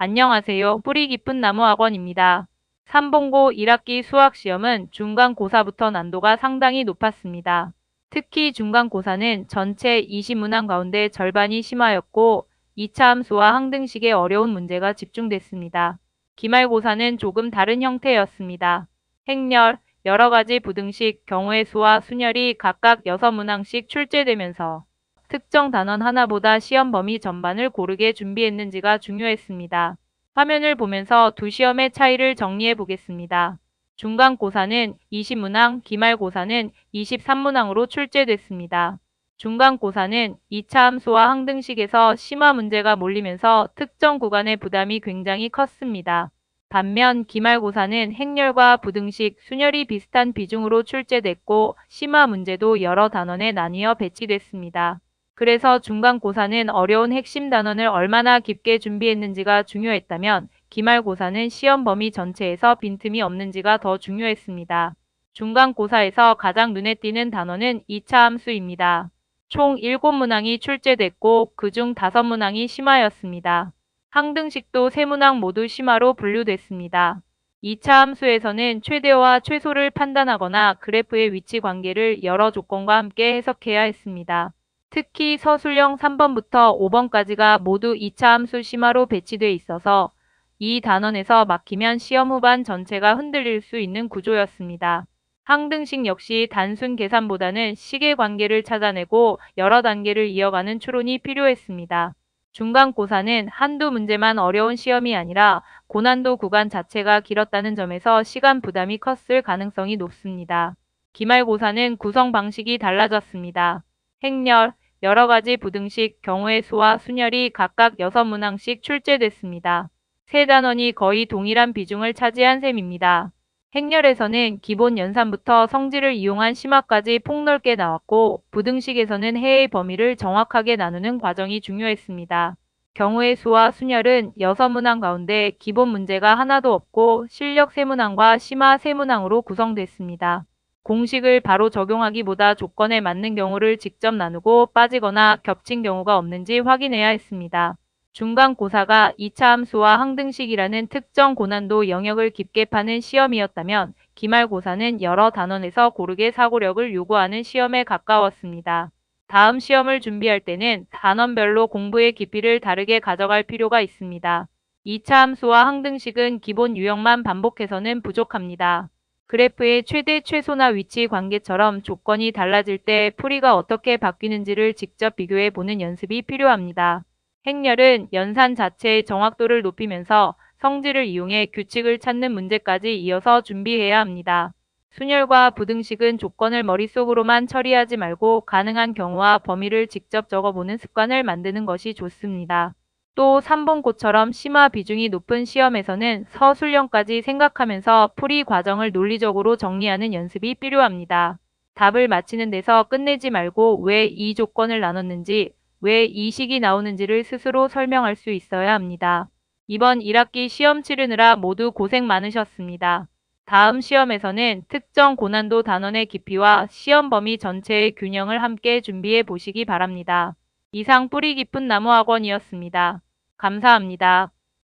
안녕하세요. 뿌리 깊은 나무 학원입니다. 삼본고 1학기 수학시험은 중간고사부터 난도가 상당히 높았습니다. 특히 중간고사는 전체 20문항 가운데 절반이 심화였고 2차 함수와 항등식의 어려운 문제가 집중됐습니다. 기말고사는 조금 다른 형태였습니다. 행렬, 여러가지 부등식, 경우의 수와 순열이 각각 6문항씩 출제되면서 특정 단원 하나보다 시험 범위 전반을 고르게 준비했는지가 중요했습니다. 화면을 보면서 두 시험의 차이를 정리해 보겠습니다. 중간고사는 20문항, 기말고사는 23문항으로 출제됐습니다. 중간고사는 2차 함수와 항등식에서 심화 문제가 몰리면서 특정 구간의 부담이 굉장히 컸습니다. 반면 기말고사는 행렬과 부등식, 순열이 비슷한 비중으로 출제됐고 심화 문제도 여러 단원에 나뉘어 배치됐습니다. 그래서 중간고사는 어려운 핵심 단원을 얼마나 깊게 준비했는지가 중요했다면 기말고사는 시험 범위 전체에서 빈틈이 없는지가 더 중요했습니다. 중간고사에서 가장 눈에 띄는 단원은 2차 함수입니다. 총 7문항이 출제됐고 그중 5문항이 심화였습니다. 항등식도 3문항 모두 심화로 분류됐습니다. 2차 함수에서는 최대와 최소를 판단하거나 그래프의 위치 관계를 여러 조건과 함께 해석해야 했습니다. 특히 서술형 3번부터 5번까지가 모두 2차 함수 심화로 배치돼 있어서 이 단원에서 막히면 시험 후반 전체가 흔들릴 수 있는 구조였습니다. 항등식 역시 단순 계산보다는 식의 관계를 찾아내고 여러 단계를 이어가는 추론이 필요했습니다. 중간고사는 한두 문제만 어려운 시험이 아니라 고난도 구간 자체가 길었다는 점에서 시간 부담이 컸을 가능성이 높습니다. 기말고사는 구성 방식이 달라졌습니다. 행렬, 여러가지 부등식, 경우의 수와 순열이 각각 6문항씩 출제됐습니다. 세 단원이 거의 동일한 비중을 차지한 셈입니다. 행렬에서는 기본 연산부터 성질을 이용한 심화까지 폭넓게 나왔고 부등식에서는 해의 범위를 정확하게 나누는 과정이 중요했습니다. 경우의 수와 순열은 6문항 가운데 기본 문제가 하나도 없고 실력 3문항과 심화 3문항으로 구성됐습니다. 공식을 바로 적용하기보다 조건에 맞는 경우를 직접 나누고 빠지거나 겹친 경우가 없는지 확인해야 했습니다. 중간고사가 2차 함수와 항등식이라는 특정 고난도 영역을 깊게 파는 시험이었다면 기말고사는 여러 단원에서 고르게 사고력을 요구하는 시험에 가까웠습니다. 다음 시험을 준비할 때는 단원별로 공부의 깊이를 다르게 가져갈 필요가 있습니다. 2차 함수와 항등식은 기본 유형만 반복해서는 부족합니다. 그래프의 최대 최소나 위치 관계처럼 조건이 달라질 때 풀이가 어떻게 바뀌는지를 직접 비교해 보는 연습이 필요합니다. 행렬은 연산 자체의 정확도를 높이면서 성질을 이용해 규칙을 찾는 문제까지 이어서 준비해야 합니다. 순열과 부등식은 조건을 머릿속으로만 처리하지 말고 가능한 경우와 범위를 직접 적어보는 습관을 만드는 것이 좋습니다. 또 3본고처럼 심화 비중이 높은 시험에서는 서술형까지 생각하면서 풀이 과정을 논리적으로 정리하는 연습이 필요합니다. 답을 맞히는 데서 끝내지 말고 왜 이 조건을 나눴는지, 왜 이 식이 나오는지를 스스로 설명할 수 있어야 합니다. 이번 1학기 시험 치르느라 모두 고생 많으셨습니다. 다음 시험에서는 특정 고난도 단원의 깊이와 시험 범위 전체의 균형을 함께 준비해 보시기 바랍니다. 이상 뿌리 깊은 나무 학원이었습니다. 감사합니다.